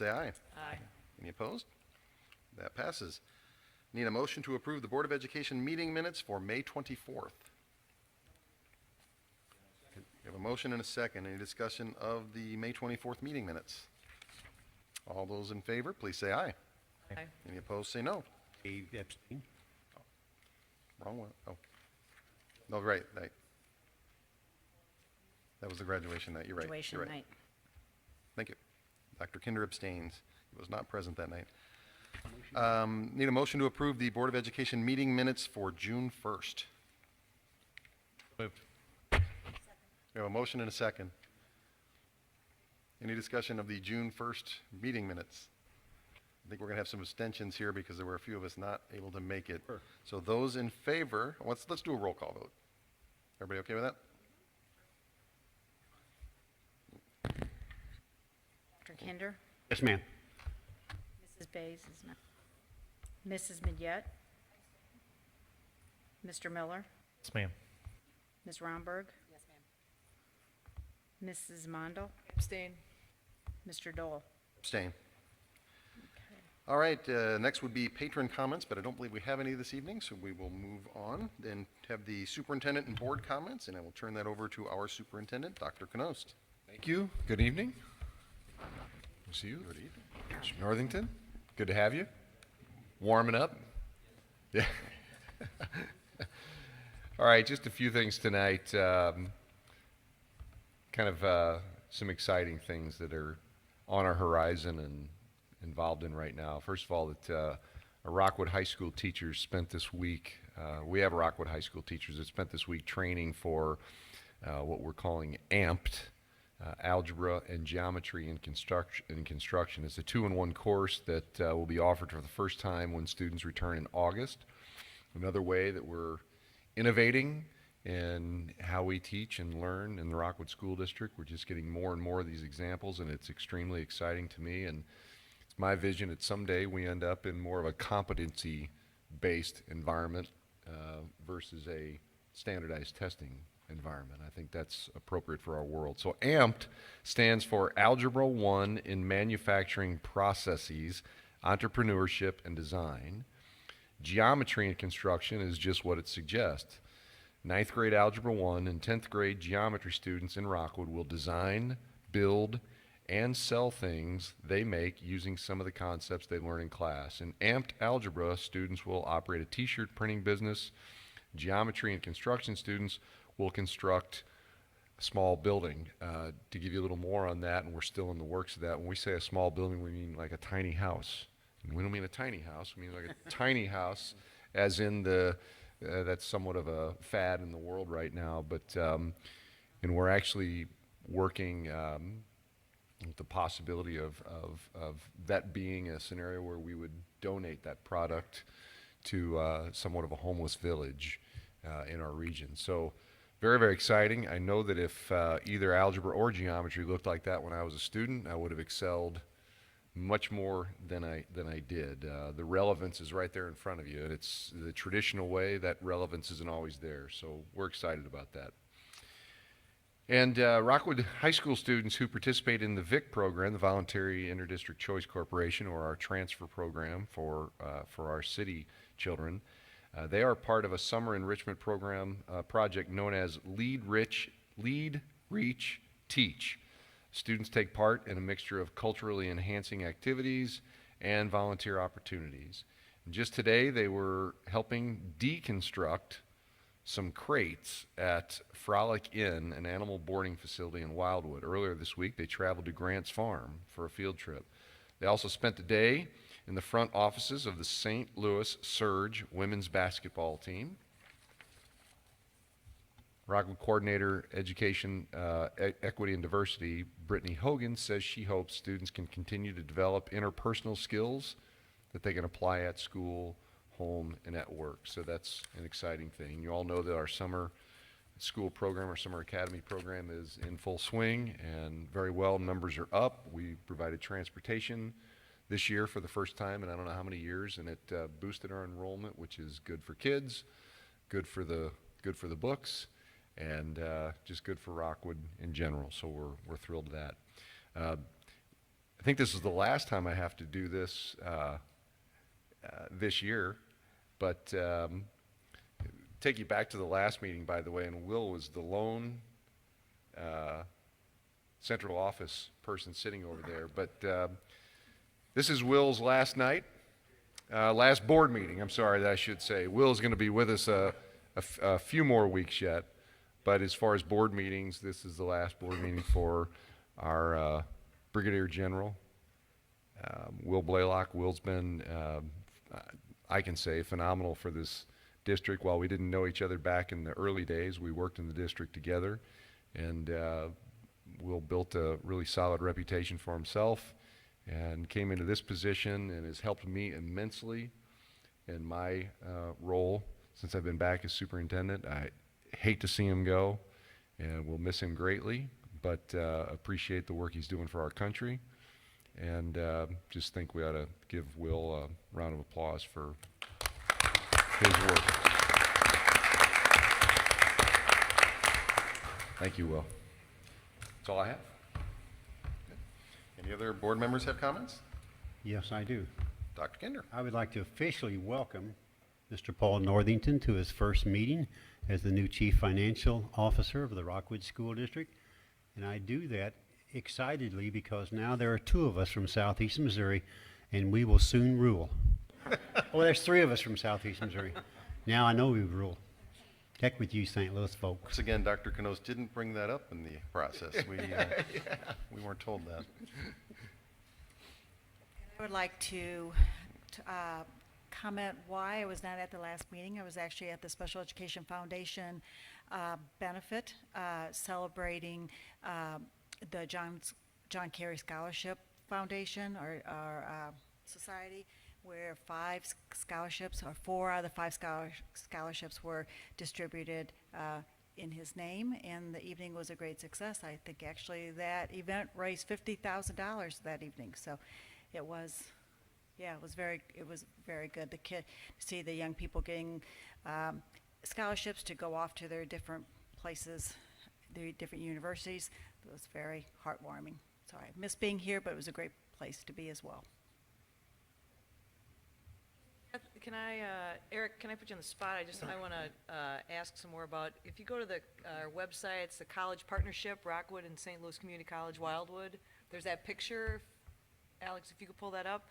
say aye. Aye. Any opposed? That passes. Need a motion to approve the Board of Education meeting minutes for May 24th. We have a motion and a second. Any discussion of the May 24th meeting minutes? All those in favor, please say aye. Aye. Any opposed, say no. A abstain. Wrong one. Oh. No, right. That was the graduation night. You're right. Graduation You're right. night. Thank you. Dr. Kinder abstains. He was not present that night. Need a motion to approve the Board of Education meeting minutes for June 1st. Moved. We have a motion and a second. Any discussion of the June 1st meeting minutes? I think we're going to have some abstentions here because there were a few of us not able to make it. Sure. So those in favor, let's do a roll call vote. Everybody okay with that? Dr. Kinder? Yes, ma'am. Mrs. Bays is not. Mrs. Midyett? Mr. Miller? Yes, ma'am. Ms. Romberg? Yes, ma'am. Mrs. Mondel? Abstain. Mr. Dole? Abstain. All right, next would be patron comments, but I don't believe we have any this evening, so we will move on and have the superintendent and board comments, and I will turn that over to our superintendent, Dr. Knost. Thank you. Good evening. Good to see you. Good evening. Mr. Northington, good to have you. Warming up. Yeah. All right, just a few things tonight. Some exciting things that are on our horizon and involved in right now. First of all, that our Rockwood High School teachers spent this week, we have Rockwood High School teachers that spent this week training for what we're calling AMPed, Algebra and Geometry in Construction. It's a 2-in-1 course that will be offered for the first time when students return in August. Another way that we're innovating in how we teach and learn in the Rockwood School District. We're just getting more and more of these examples, and it's extremely exciting to me. And it's my vision that someday we end up in more of a competency-based environment versus a standardized testing environment. I think that's appropriate for our world. So AMPed stands for Algebra 1 in Manufacturing Processes, Entrepreneurship, and Design. Geometry in Construction is just what it suggests. 9th grade Algebra 1 and 10th grade geometry students in Rockwood will design, build, and sell things they make using some of the concepts they learn in class. In AMPed Algebra, students will operate a t-shirt printing business. Geometry and construction students will construct a small building. To give you a little more on that, and we're still in the works of that, when we say a small building, we mean like a tiny house. And we don't mean a tiny house, we mean like a tiny house, as in that's somewhat of a fad in the world right now, but and we're actually working with the possibility of that being a scenario where we would donate that product to somewhat of a homeless village in our region. So very, very exciting. I know that if either algebra or geometry looked like that when I was a student, I would have excelled much more than I did. The relevance is right there in front of you, and it's the traditional way. That relevance isn't always there, so we're excited about that. And Rockwood High School students who participate in the VIC program, the Voluntary Interdistrict Choice Corporation, or our transfer program for our city children, they are part of a summer enrichment program project known as Lead, Reach, Teach. Students take part in a mixture of culturally enhancing activities and volunteer opportunities. And just today, they were helping deconstruct some crates at Frolic Inn, an animal boarding facility in Wildwood. Earlier this week, they traveled to Grant's Farm for a field trip. They also spent the day in the front offices of the St. Louis Surge women's basketball team. Rockwood Coordinator, Education, Equity and Diversity, Brittany Hogan, says she hopes students can continue to develop interpersonal skills that they can apply at school, home, and at work. So that's an exciting thing. You all know that our summer school program, our summer academy program is in full swing and very well. Numbers are up. We provided transportation this year for the first time in I don't know how many years, and it boosted our enrollment, which is good for kids, good for the books, and just good for Rockwood in general. So we're thrilled with that. I think this is the last time I have to do this this year, but take you back to the last meeting, by the way, and Will was the lone central office person sitting over there. But this is Will's last night, last board meeting, I'm sorry, that I should say. Will's going to be with us a few more weeks yet, but as far as board meetings, this is the last board meeting for our Brigadier General, Will Blaylock. Will's been, I can say, phenomenal for this district. While we didn't know each other back in the early days, we worked in the district together, and Will built a really solid reputation for himself and came into this position and has helped me immensely in my role since I've been back as superintendent. I hate to see him go, and we'll miss him greatly, but appreciate the work he's doing for our country, and just think we ought to give Will a round of applause for his work. Thank you, Will. That's all I have. Any other board members have comments? Yes, I do. Dr. Kinder? I would like to officially welcome Mr. Paul Northington to his first meeting as the new Chief Financial Officer of the Rockwood School District. And I do that excitedly because now there are two of us from Southeast Missouri, and we will soon rule. Oh, there's three of us from Southeast Missouri. Now I know we rule. Heck with you, St. Louis folks. Once again, Dr. Canos didn't bring that up in the process. We weren't told that. I would like to comment why I was not at the last meeting. I was actually at the Special Education Foundation benefit celebrating the John Kerry Scholarship Foundation, our society, where 5 scholarships, or 4 out of the 5 scholarships were distributed in his name, and the evening was a great success. I think actually that event raised $50,000 that evening, so it was, yeah, it was very good. To see the young people getting scholarships to go off to their different places, their different universities. It was very heartwarming. So I miss being here, but it was a great place to be as well. Can I, Eric, can I put you on the spot? I want to ask some more about, if you go to our website, it's the college partnership, Rockwood and St. Louis Community College, Wildwood. There's that picture, Alex, if you could pull that up.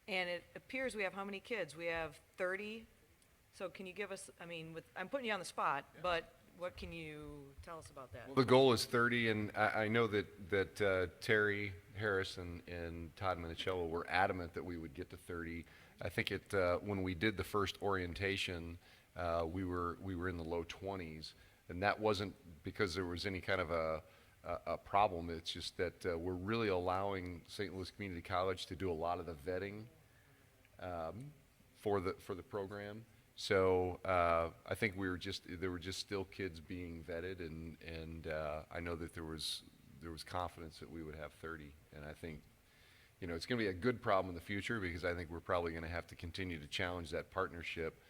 And it appears we have how many kids? We have 30. So can you give us, I mean, I'm putting you on the spot, but what can you tell us about that? Well, the goal is 30, and I know that Terry Harris and Todd Minicello were adamant that we would get to 30. I think when we did the first orientation, we were in the low 20s, and that wasn't because there was any kind of a problem. It's just that we're really allowing St. Louis Community College to do a lot of the vetting for the program. So I think there were just still kids being vetted, and I know that there was confidence that we would have 30, and I think, you know, it's going to be a good problem in the future, because I think we're probably going to have to continue to challenge that partnership.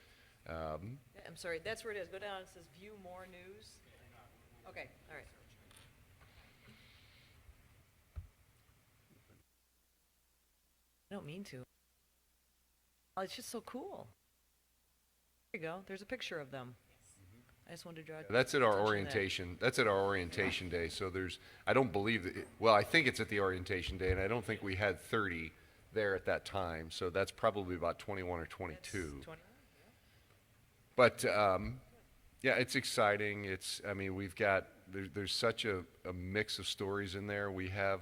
I'm sorry, that's where it is. Go down, it says view more news. Okay, all right. I don't mean to. Oh, it's just so cool. There you go. There's a picture of them. I just wanted to draw. That's at our attention to that. orientation. That's at our orientation day. So I don't believe that. Well, I think it's at the orientation day, and I don't think we had 30 there at that time. So that's probably about 21 or 22. That's 21, But yeah, it's exciting. I mean, we've got there's such a mix of stories in there. We have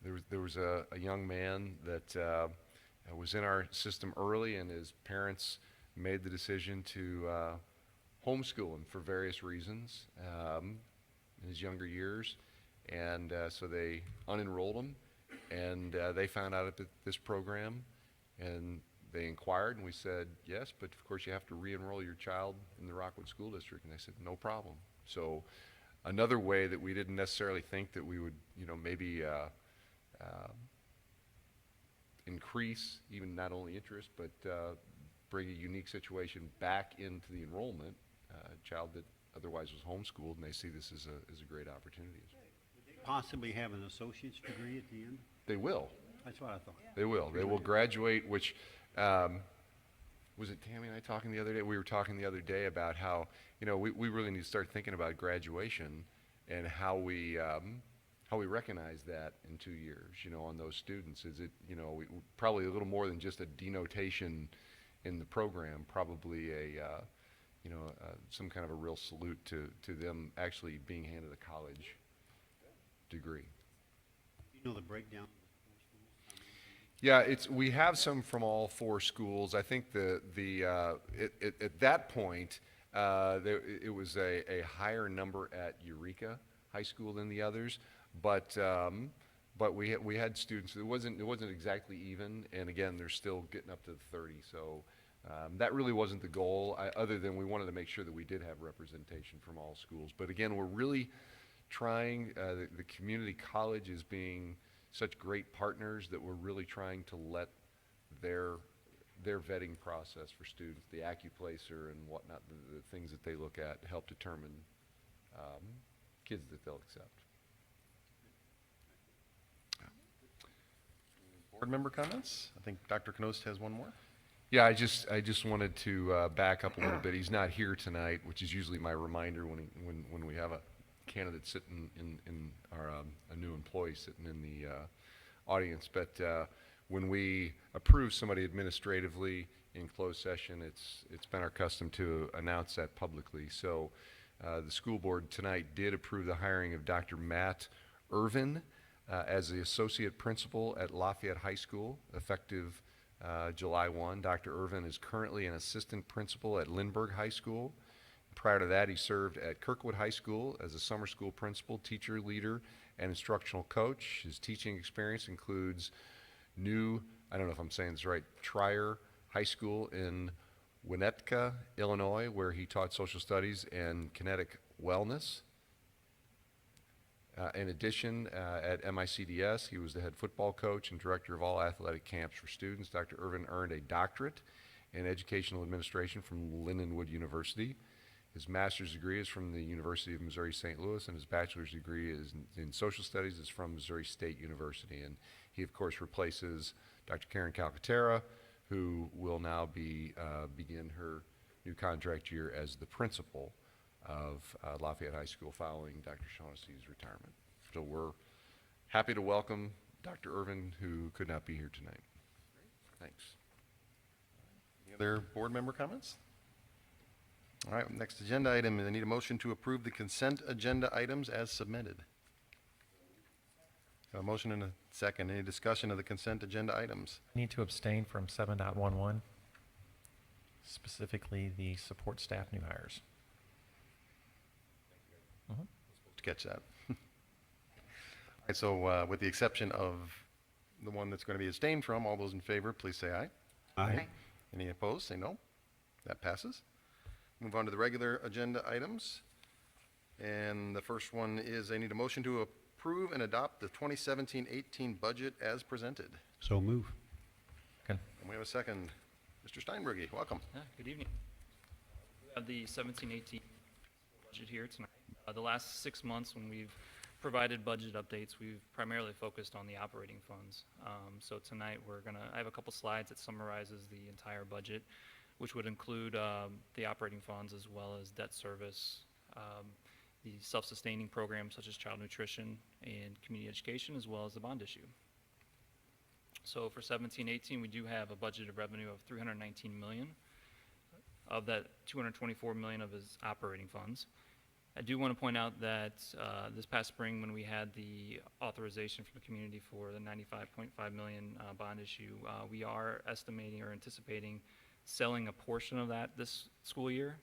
there was a young man that was in our system early, and his parents made the decision to homeschool him for various reasons in his younger years, and so they unenrolled him, and they found out about this program, and they inquired, and we said, yes, but of course you have to re-enroll your child in the Rockwood School District, and they said, no problem. So another way that we didn't necessarily think that we would, you know, maybe increase even not only interest, but bring a unique situation back into the enrollment, a child that otherwise was homeschooled, and they see this as a great opportunity. Possibly have an associate's degree at the end? They will. That's what I thought. They will. They will graduate, which, was it Tammy and I talking the other day? We were talking the other day about how, we really need to start thinking about graduation and how we recognize that in 2 years, on those students. Is it, probably a little more than just a denotation in the program, probably some kind of a real salute to them actually being handed a college degree. You know the breakdown? Yeah, we have some from all 4 schools. I think at that point, it was a higher number at Eureka High School than the others, but we had students. It wasn't exactly even, and again, they're still getting up to the 30. So that really wasn't the goal, other than we wanted to make sure that we did have representation from all schools. But again, we're really trying. The community college is being such great partners that we're really trying to let their vetting process for students, the AccuPlacer and whatnot, the things that they look at, help determine kids that they'll accept. Board member comments? I think Dr. Knost has one more. Yeah, I just wanted to back up a little bit. He's not here tonight, which is usually my reminder when we have a candidate sitting in our a new employee sitting in the audience. But when we approve somebody administratively in closed session, it's been our custom to announce that publicly. So the school board tonight did approve the hiring of Dr. Matt Irvin as the associate principal at Lafayette High School, effective July 1. Dr. Irvin is currently an assistant principal at Lindbergh High School. Prior to that, he served at Kirkwood High School as a summer school principal, teacher, leader, and instructional coach. His teaching experience includes I don't know if I'm saying this right, Trier High School in Winnetka, Illinois, where he taught social studies and kinetic wellness. In addition, at MICDS, he was the head football coach and director of all athletic camps for students. Dr. Irvin earned a doctorate in educational administration from Lindenwood University. His master's degree is from the University of Missouri St. Louis, and his bachelor's degree is in social studies is from Missouri State University. And he, of course, replaces Dr. Karen Calcaterra, who will now begin her new contract year as the principal of Lafayette High School following Dr. Shaughnessy's retirement. So we're happy to welcome Dr. Irvin, who could not be here tonight. Thanks. Any other board member comments? All right, next agenda item, I need a motion to approve the consent agenda items as submitted. A motion and a second. Any discussion of the consent agenda items? Need to abstain from 7.11, specifically the support staff new hires. To catch that. All right, so with the exception of the one that's going to be abstained from, all those in favor, please say aye. Aye. Any opposed, say no. That passes. Move on to the regular agenda items. And the first one is I need a motion to approve and adopt the 2017-18 budget as presented. So move. Second. And we have a second. Mr. Steinbergy, welcome. Good evening. We have the 17-18 budget here tonight. The last 6 months when we've provided budget updates, we've primarily focused on the operating funds. So tonight I have a couple slides that summarizes the entire budget, which would include the operating funds as well as debt service, the self-sustaining programs such as child nutrition and community education, as well as the bond issue. So for 17-18, we do have a budgeted revenue of $319 million. Of that, $224 million of is operating funds. I do want to point out that this past spring, when we had the authorization from the community for the $95.5 million bond issue, we are estimating or anticipating selling a portion of that this school year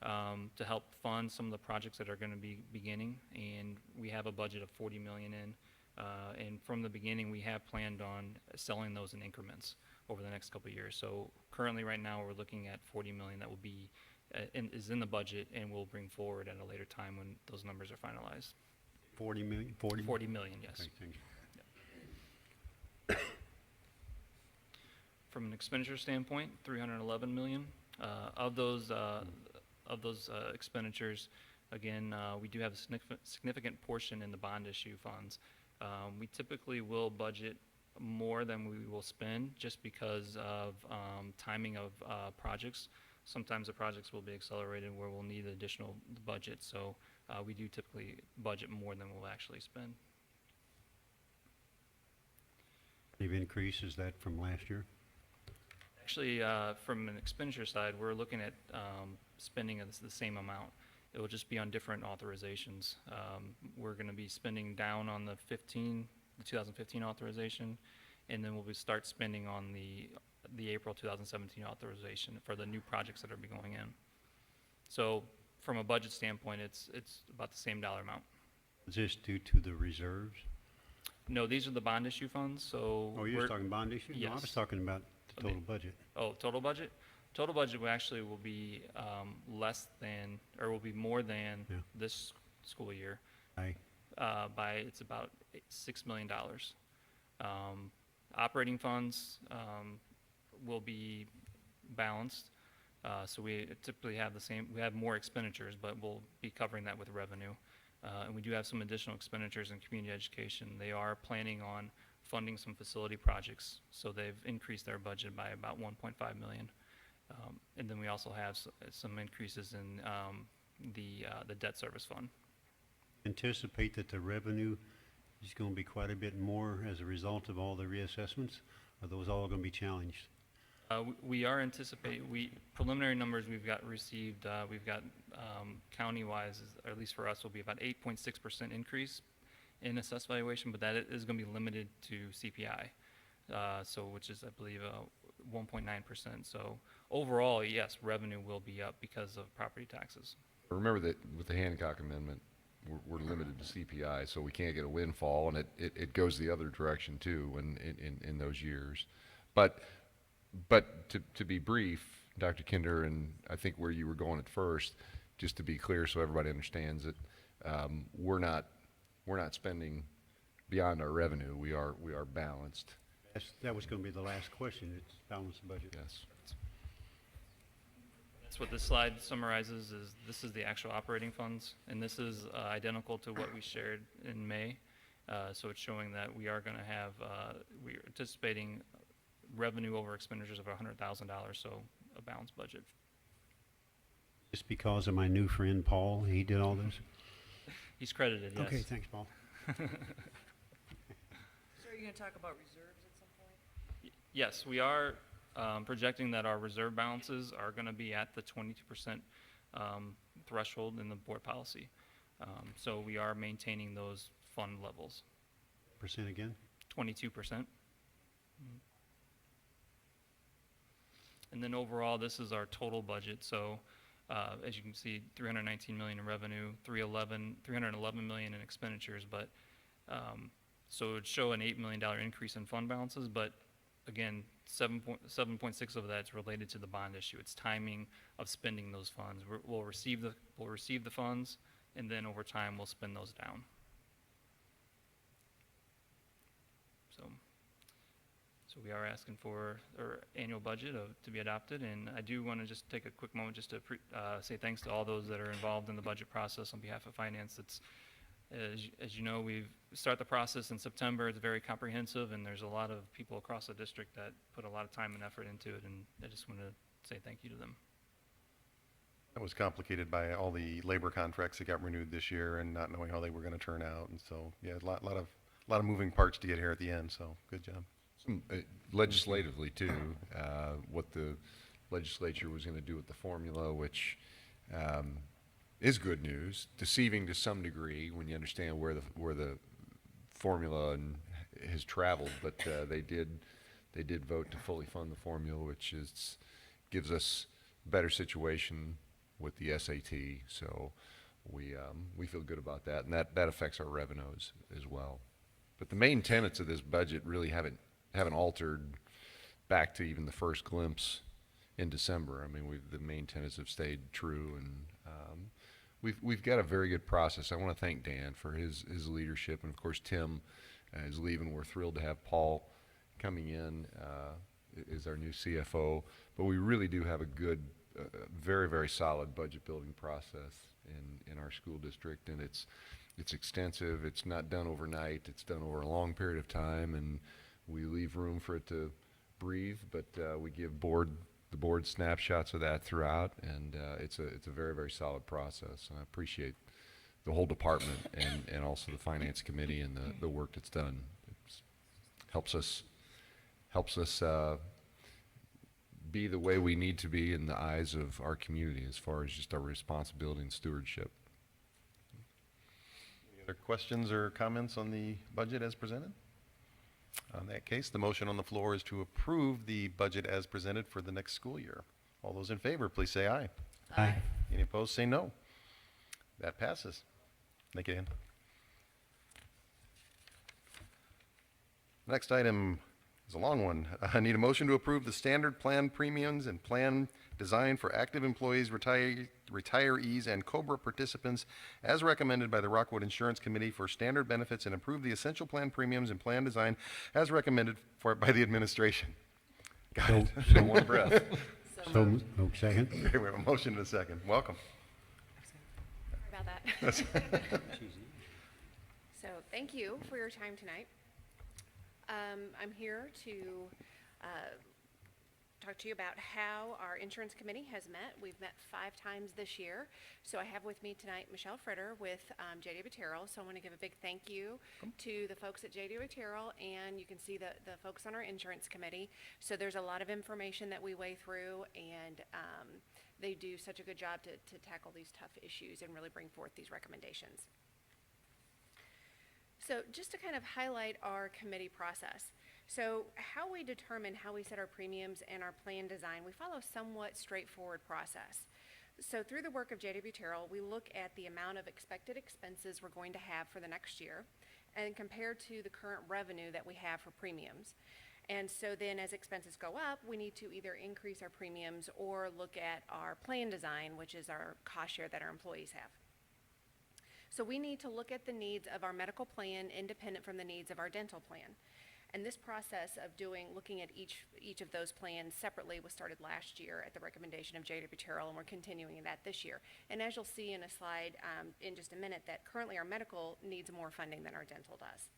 to help fund some of the projects that are going to be beginning. And we have a budget of $40 million in. And from the beginning, we have planned on selling those in increments over the next couple of years. So currently, right now, we're looking at $40 million that will be is in the budget, and we'll bring forward at a later time when those numbers are finalized. 40 million? 40 million, yes. Okay, thank you. From an expenditure standpoint, $311 million. Of those expenditures, again, we do have a significant portion in the bond issue funds. We typically will budget more than we will spend just because of timing of projects. Sometimes the projects will be accelerated where we'll need additional budget, so we do typically budget more than we'll actually spend. Any increase, is that from last year? Actually, from an expenditure side, we're looking at spending the same amount. It will just be on different authorizations. We're going to be spending down on the 2015 authorization, and then we'll start spending on the April 2017 authorization for the new projects that are be going in. So from a budget standpoint, it's about the same dollar amount. Is this due to the reserves? No, these are the bond issue funds, so. Oh, you're just talking bond issue? No, I was Yes. talking about the Okay. total budget. Oh, total budget? Total budget will be less than, or will be more than Yeah. this school year. Aye. It's about $6 million. Operating funds will be balanced. So we typically have we have more expenditures, but we'll be covering that with revenue. And we do have some additional expenditures in community education. They are planning on funding some facility projects, so they've increased their budget by about $1.5 million. And then we also have some increases in the debt service fund. Anticipate that the revenue is going to be quite a bit more as a result of all the reassessments? Are those all going to be challenged? We are anticipating, preliminary numbers received, we've got county-wise, or at least for us, will be about 8.6% increase in assessed valuation, but that is going to be limited to CPI, which is, I believe, 1.9%. So overall, yes, revenue will be up because of property taxes. Remember that with the Hancock Amendment, we're limited to CPI, so we can't get a windfall, and it goes the other direction too in those years. But to be brief, Dr. Kinder, and I think where you were going at first, just to be clear so everybody understands it, we're not spending beyond our revenue. We are balanced. That was going to be the last question. It's balanced budget. Yes. That's what this slide summarizes, is this is the actual operating funds, and this is identical to what we shared in May. So it's showing that we are going to have, we're anticipating revenue over expenditures of $100,000, so a balanced budget. Just because of my new friend Paul, he did all this? He's credited, yes. Okay, thanks, Paul. So are you going to talk about reserves at some point? Yes, we are projecting that our reserve balances are going to be at the 22% threshold in the board policy. So we are maintaining those fund levels, Percent again? 22%. And then overall, this is our total budget. So as you can see, $319 million in revenue, $311 million in expenditures. But so it would show an $8 million increase in fund balances. But again, 7.6 of that is related to the bond issue. It's timing of spending those funds. We'll receive the funds, and then over time we'll spend those down. So we are asking for our annual budget to be adopted, and I do want to just take a quick moment just to say thanks to all those that are involved in the budget process on behalf of finance. It's, as you know, we start the process in September. It's very comprehensive, and there's a lot of people across the district that put a lot of time and effort into it, and I just want to say thank you to them. That was complicated by all the labor contracts that got renewed this year and not knowing how they were going to turn out. And so, yeah, a lot of moving parts to get here at the end. So good job. Legislatively too, what the legislature was going to do with the formula, which is good news, deceiving to some degree when you understand where the formula has traveled. But they did vote to fully fund the formula, which gives us a better situation with the SAT. So we feel good about that, and that affects our revenues as well. But the main tenets of this budget really haven't altered back to even the first glimpse in December. I mean, the main tenets have stayed true, and we've got a very good process. I want to thank Dan for his leadership, and of course Tim is leaving. We're thrilled to have Paul coming in as our new CFO. But we really do have a good, very, very solid budget building process in our school district, and it's extensive. It's not done overnight. It's done over a long period of time, and we leave room for it to breathe. But we give the board snapshots of that throughout, and it's a very, very solid process. And I appreciate the whole department and also the finance committee and the work that's done. It helps us be the way we need to be in the eyes of our community as far as just our responsibility and stewardship. Any other questions or comments on the budget as presented? In that case, the motion on the floor is to approve the budget as presented for the next school year. All those in favor, please say aye. Aye. Any opposed, say no. That passes. Thank you, Dan. Next item is a long one. I need a motion to approve the standard plan premiums and plan design for active employees, retirees, and COBRA participants as recommended by the Rockwood Insurance Committee for standard benefits, and approve the essential plan premiums and plan design as recommended by the administration. Got it. So- One breath. So, second? Okay, we have a motion and a second. Welcome. Sorry about that. So, thank you for your time tonight. I'm here to talk to you about how our insurance committee has met. We've met 5 times this year. So I have with me tonight Michelle Fritter with J.D. Terrell. So I want to give a big thank you to the folks at J.D. Terrell, and you can see the folks on our insurance committee. So there's a lot of information that we weigh through, and they do such a good job to tackle these tough issues and really bring forth these recommendations. So just to kind of highlight our committee process. So how we determine how we set our premiums and our plan design, we follow a somewhat straightforward process. So through the work of J.W. Terrell, we look at the amount of expected expenses we're going to have for the next year and compared to the current revenue that we have for premiums. And so then as expenses go up, we need to either increase our premiums or look at our plan design, which is our cost share that our employees have. So we need to look at the needs of our medical plan independent from the needs of our dental plan. And this process of looking at each of those plans separately was started last year at the recommendation of J.W. Terrell, and we're continuing that this year. And as you'll see in a slide in just a minute, that currently our medical needs more funding than our dental does.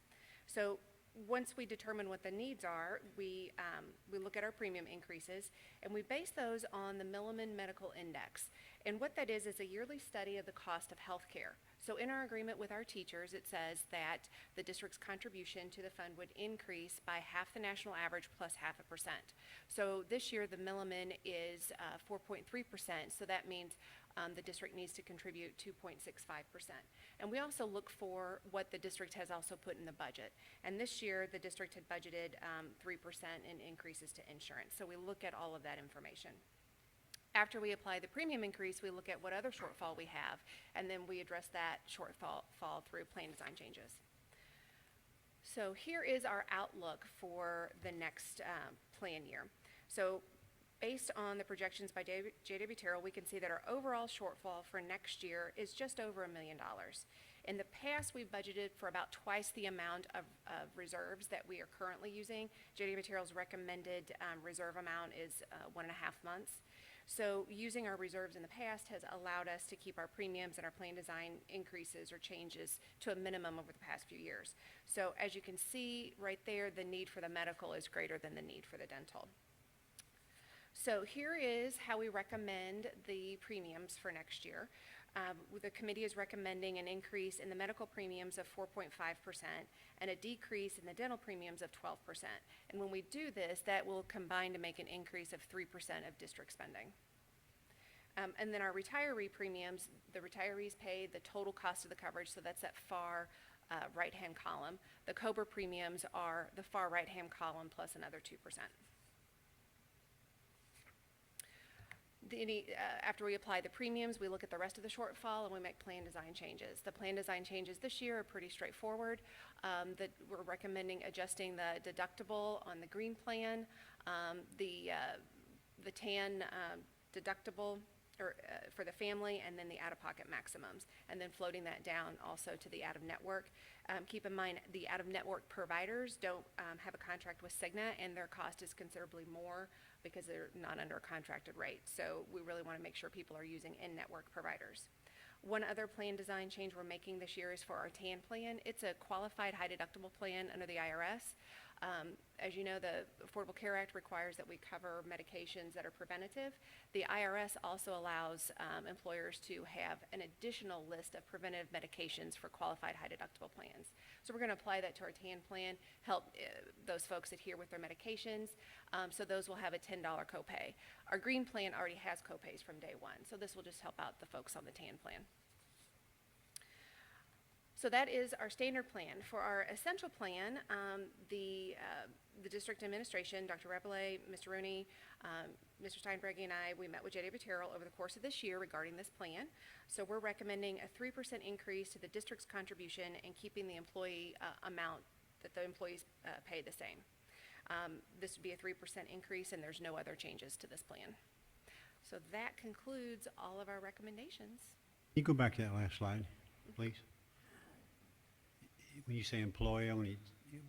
So once we determine what the needs are, we look at our premium increases, and we base those on the Milliman Medical Index. And what that is a yearly study of the cost of health care. So in our agreement with our teachers, it says that the district's contribution to the fund would increase by half the national average plus 0.5%. So this year, the Milliman is 4.3%, so that means the district needs to contribute 2.65%. And we also look for what the district has also put in the budget. And this year, the district had budgeted 3% in increases to insurance. So we look at all of that information. After we apply the premium increase, we look at what other shortfall we have, and then we address that shortfall through plan design changes. So here is our outlook for the next plan year. So based on the projections by J.W. Terrell, we can see that our overall shortfall for next year is just over $1 million. In the past, we've budgeted for about twice the amount of reserves that we are currently using. J.W. Terrell's recommended reserve amount is 1.5 months. So using our reserves in the past has allowed us to keep our premiums and our plan design increases or changes to a minimum over the past few years. So as you can see right there, the need for the medical is greater than the need for the dental. So here is how we recommend the premiums for next year. The committee is recommending an increase in the medical premiums of 4.5% and a decrease in the dental premiums of 12%. And when we do this, that will combine to make an increase of 3% of district spending. And then our retiree premiums, the retirees pay the total cost of the coverage, so that's that far right-hand column. The COBRA premiums are the far right-hand column plus another 2%. After we apply the premiums, we look at the rest of the shortfall and we make plan design changes. The plan design changes this year are pretty straightforward. That we're recommending adjusting the deductible on the green plan, the TAN deductible for the family, and then the out-of-pocket maximums, and then floating that down also to the out-of-network. Keep in mind, the out-of-network providers don't have a contract with Cigna, and their cost is considerably more because they're not under a contracted rate. So we really want to make sure people are using in-network providers. One other plan design change we're making this year is for our TAN plan. It's a qualified high deductible plan under the IRS. As you know, the Affordable Care Act requires that we cover medications that are preventative. The IRS also allows employers to have an additional list of preventive medications for qualified high deductible plans. So we're going to apply that to our TAN plan, help those folks adhere with their medications. So those will have a $10 copay. Our green plan already has copays from day one, so this will just help out the folks on the TAN plan. So that is our standard plan. For our essential plan, the district administration, Dr. Repele, Mr. Rooney, Mr. Steinbrugge, and I, we met with J.W. Terrell over the course of this year regarding this plan. So we're recommending a 3% increase to the district's contribution and keeping the employee amount that the employees pay the same. This would be a 3% increase, and there's no other changes to this plan. So that concludes all of our recommendations. Can you go back to that last slide, please? When you say employee only,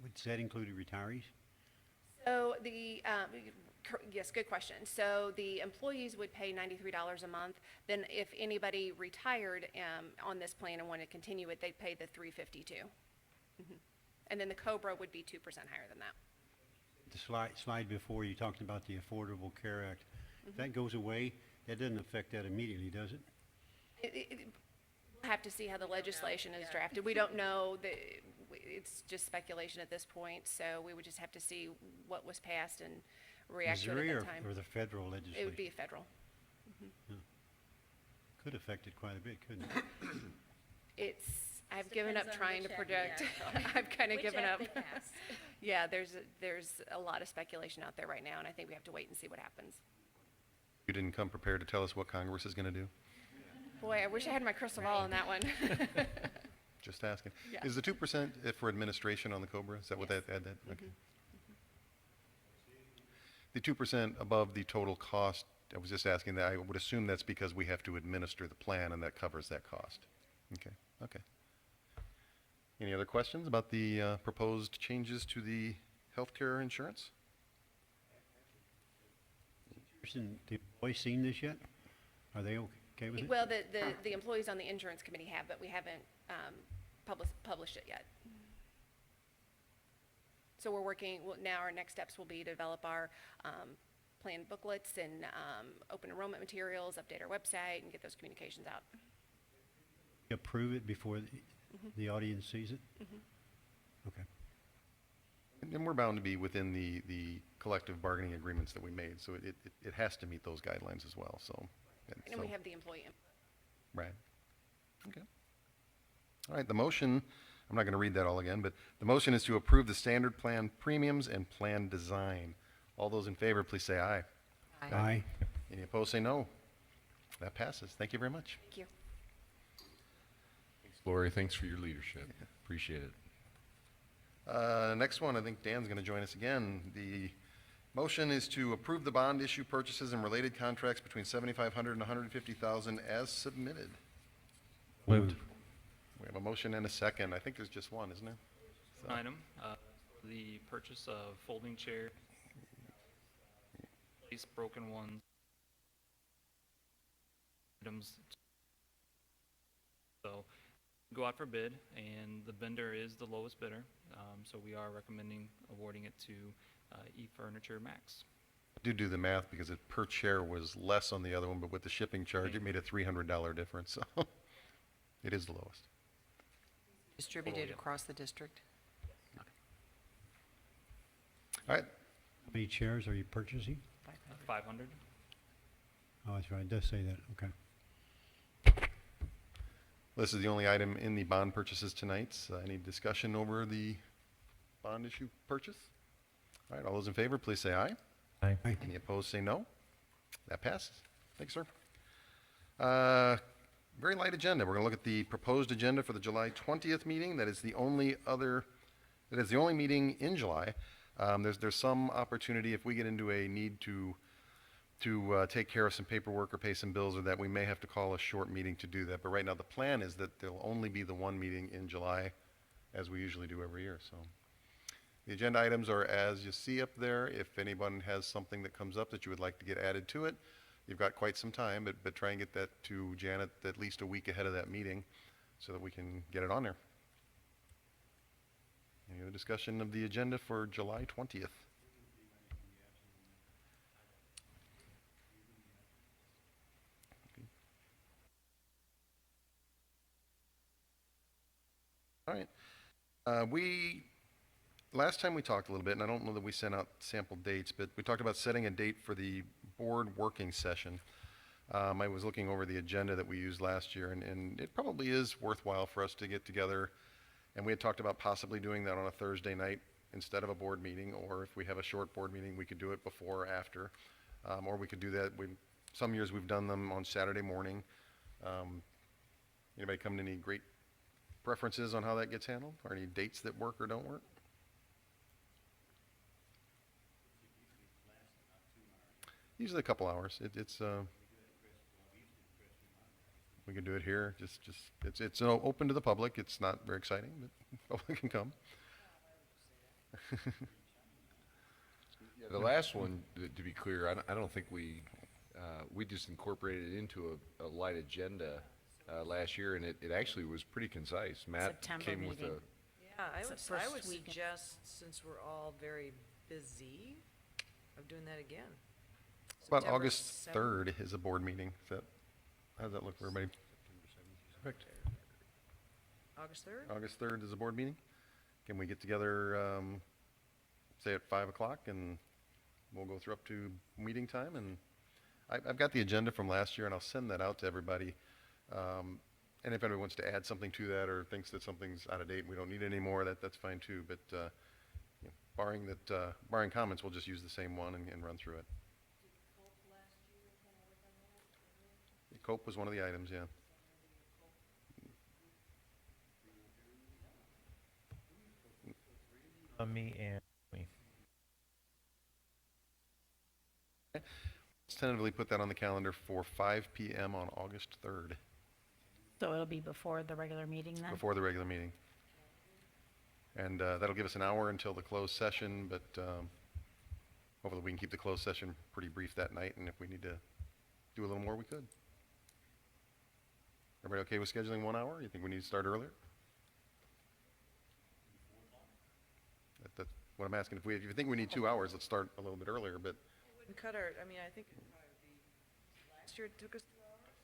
would that include retirees? So yes, good question. So the employees would pay $93 a month. Then if anybody retired on this plan and wanted to continue it, they'd pay the $352. And then the COBRA would be 2% higher than that. The slide before, you talked about the Affordable Care Act. If that goes away, that doesn't affect that immediately, does it? We'll have to see how the legislation is drafted. We don't know. It's just speculation at this point. So we would just have to see what was passed and react to it Missouri at that time. or the federal legislation? It would be federal. Could affect it quite a bit, couldn't it? I've given up Depends on trying to which predict. act, I've kind of Which given act up. they passed. Yeah, there's a lot of speculation out there right now, and I think we have to wait and see what happens. You didn't come prepared to tell us what Congress is going to do? Boy, I wish I had my crystal ball on that one. Just asking. Yeah. Is the 2% for administration on the COBRA? Is that what that add that? Okay. The 2% above the total cost, I was just asking that. I would assume that's because we have to administer the plan and that covers that cost. Okay, okay. Any other questions about the proposed changes to the healthcare insurance? The employees seen this yet? Are they okay with it? Well, the employees on the insurance committee have, but we haven't published it yet. So we're working, now our next steps will be to develop our plan booklets and open enrollment materials, update our website, and get those communications out. Approve it before the audience sees it? Okay. And we're bound to be within the collective bargaining agreements that we made, so it has to meet those guidelines as well, so. And we have the employee input. Right. Okay. All right, the motion, I'm not going to read that all again, but the motion is to approve the standard plan premiums and plan design. All those in favor, please say aye. Aye. Any opposed, say no. That passes. Thank you very much. Thank you. Lori, thanks for your leadership. Appreciate it. Next one, I think Dan's going to join us again. The motion is to approve the bond issue purchases and related contracts between $7,500 and $150,000 as submitted. Moved. We have a motion and a second. I think there's just one, isn't there? So- Item, the purchase of folding chair, place broken ones, items. So go out for bid, and the vendor is the lowest bidder. So we are recommending awarding it to eFurniture Max. Do the math because it per chair was less on the other one, but with the shipping charge, it made a $300 difference, so it is the lowest. Distributed yeah. across the district? All right, How many chairs are you purchasing? 500. Oh, that's right, it does say that, okay. this is the only item in the bond purchases tonight. Any discussion over the bond issue purchase? All right, all those in favor, please say aye. Aye. Aye. Any opposed, say no. That passes. Thanks, sir. Very light agenda. We're going to look at the proposed agenda for the July 20th meeting. That is the only meeting in July. There's some opportunity if we get into a need to take care of some paperwork or pay some bills or that, we may have to call a short meeting to do that. But right now, the plan is that there'll only be the one meeting in July, as we usually do every year. So the agenda items are as you see up there. If anyone has something that comes up that you would like to get added to it, you've got quite some time, but try and get that to Janet at least a week ahead of that meeting so that we can get it on there. Any other discussion of the agenda for July 20th? All right. Last time we talked a little bit, and I don't know that we sent out sample dates, but we talked about setting a date for the board working session. I was looking over the agenda that we used last year, and it probably is worthwhile for us to get together. And we had talked about possibly doing that on a Thursday night instead of a board meeting, or if we have a short board meeting, we could do it before or after. Or we could do that, some years we've done them on Saturday morning. Anybody come to any great preferences on how that gets handled, or any dates that work or don't work? Usually a couple hours. We could do it here. It's open to the public. It's not very exciting, but public can come. Yeah, the last one, to be clear, I don't think we just incorporated it into a light agenda last year, and it actually was pretty concise. Matt September came with meeting. Yeah, I It's would, the I first would weekend. suggest, since we're all very busy, of doing that again. About September August 7th. 3rd is a board meeting. How does that look for everybody? Perfect. August 3rd? August 3rd is a board meeting. Can we get together, say at 5 o'clock, and we'll go through up to meeting time? And I've got the agenda from last year, and I'll send that out to everybody. And if anybody wants to add something to that or thinks that something's out of date and we don't need it anymore, that's fine too. But you know, barring comments, we'll just use the same one and run through it. COPE was one of the items, yeah. Me and me. Let's tentatively put that on the calendar for 5 p.m. on August 3rd, So it'll be before the regular meeting then? before the regular meeting. And that'll give us an hour until the closed session, but hopefully we can keep the closed session pretty brief that night, and if we need to do a little more, we could. Everybody okay with scheduling 1 hour? You think we need to start earlier? That's what I'm asking. If you think we need 2 hours, let's start a little bit earlier, but Wouldn't cut our, I mean, I think it'd probably be, last year it took us 2 hours.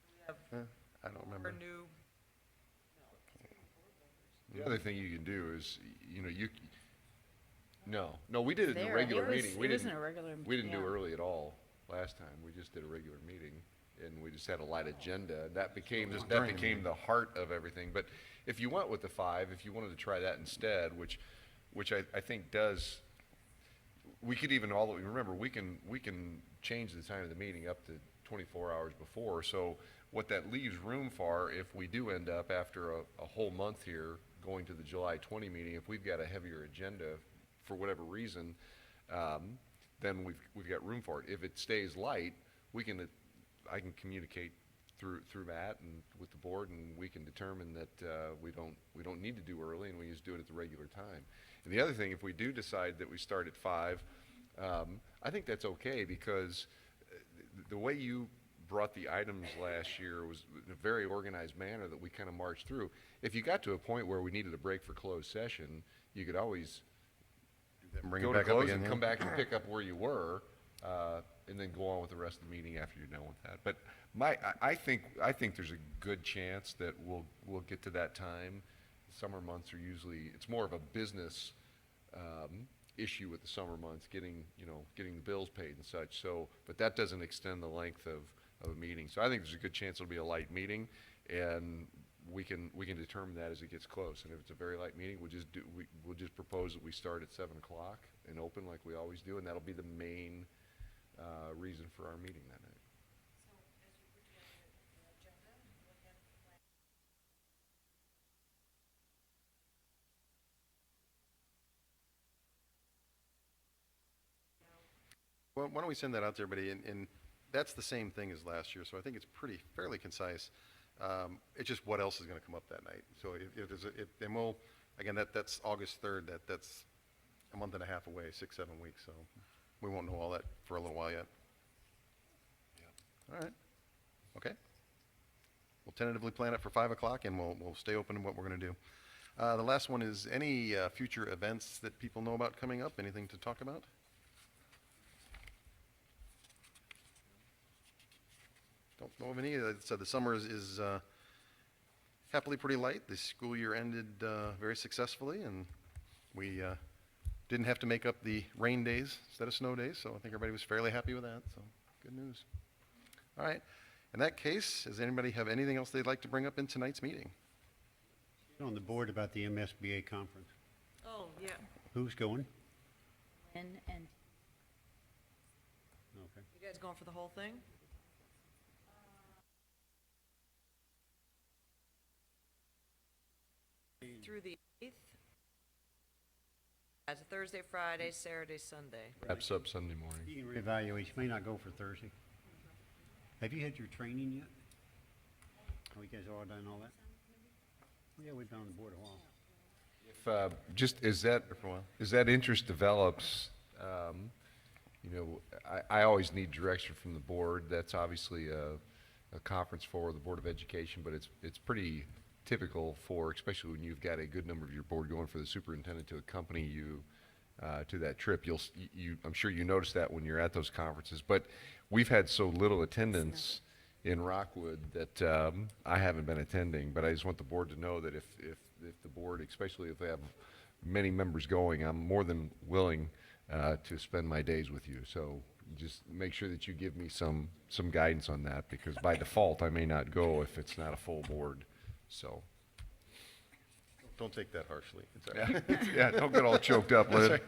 We have I don't our remember. new, The other thing you can do is, you know, no, we did it in a There, regular it was- meeting. it was in a regular- We didn't do yeah. early at all last time. We just did a regular meeting, and we just had a light agenda. That became Just during the meeting. the heart of everything. But if you went with the 5, if you wanted to try that instead, which I think does, we could even remember, we can change the time of the meeting up to 24 hours before. So what that leaves room for, if we do end up after a whole month here going to the July 20 meeting, if we've got a heavier agenda for whatever reason, then we've got room for it. If it stays light, I can communicate through Matt and with the board, and we can determine that we don't need to do early, and we just do it at the regular time. And the other thing, if we do decide that we start at 5, I think that's okay, because the way you brought the items last year was in a very organized manner that we kind of marched through. If you got to a point where we needed a break for closed session, you could always Bring go it to back up close again. and yeah. come back and pick up where you were, and then go on with the rest of the meeting after you're done with that. But I think there's a good chance that we'll get to that time. Summer months are usually, it's more of a business issue with the summer months, getting the bills paid and such. So, but that doesn't extend the length of a meeting. So I think there's a good chance it'll be a light meeting, and we can determine that as it gets close. And if it's a very light meeting, we'll just propose that we start at 7 o'clock and open like we always do, and that'll be the main reason for our meeting that night. Well, why don't we send that out to everybody, and that's the same thing as last year, so I think it's fairly concise. It's just what else is gonna come up that night. So and we'll, again, that's August 3rd, that's a month and a half away, 6, 7 weeks, so we won't know all that for a little while yet. All right. Okay. We'll tentatively plan it for 5 o'clock, and we'll stay open to what we're going to do. The last one is any future events that people know about coming up? Anything to talk about? Don't know of any. So the summer is happily pretty light. The school year ended very successfully, and we didn't have to make up the rain days instead of snow days, so I think everybody was fairly happy with that, so good news. All right. In that case, does anybody have anything else they'd like to bring up in tonight's meeting? On the board about the MSBA conference. Oh, yeah. Who's going? And Okay. You guys going for the whole thing? Through the 8th? It's a Thursday, Friday, Saturday, Sunday. Wraps up Sunday morning. You can reevaluate. You may not go for Thursday. Have you had your training yet? Oh, you guys all done all that? Yeah, we've been on the board a while. If, just as that, For a while. as that interest develops, you know, I always need direction from the board. That's obviously a conference for the Board of Education, but it's pretty typical for, especially when you've got a good number of your board going, for the superintendent to accompany you to that trip. I'm sure you notice that when you're at those conferences, but we've had so little attendance in Rockwood that I haven't been attending, but I just want the board to know that if the board, especially if they have many members going, I'm more than willing to spend my days with you. So just make sure that you give me some guidance on that, because by default, I may not go if it's not a full board, so. Don't take that harshly. It's all right. Yeah, don't get all choked up, That's Lynn. right.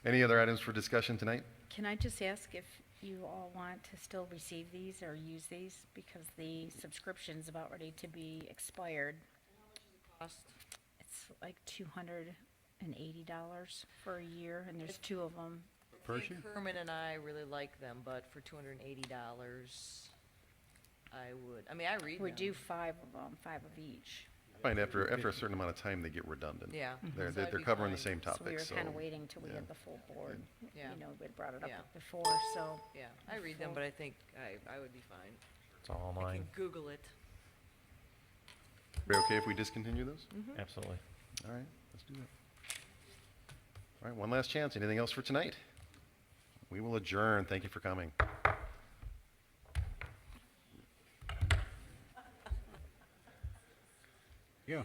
Any other items for discussion tonight? can I just ask if you all want to still receive these or use these? Because the subscription's about ready to be expired. Cost. It's like $280 for a year, and there's 2 of them. I think Herman and I really like them, but for $280, I would, I mean, I read them. We do 5 of them, 5 of each. I find after a certain amount of time, they get redundant. Yeah. They're So that'd they're be covering the fine. same So we were topics, so. kind of waiting till we yeah. had the full board. Yeah. You know, we'd brought it up Yeah. before, so. Yeah, I read them, but I think I would be fine. It's all I online. can Google it. We okay if we discontinue those? Absolutely. All right, let's do that. All right, one last chance. Anything else for tonight? We will adjourn. Thank you for coming. Yeah.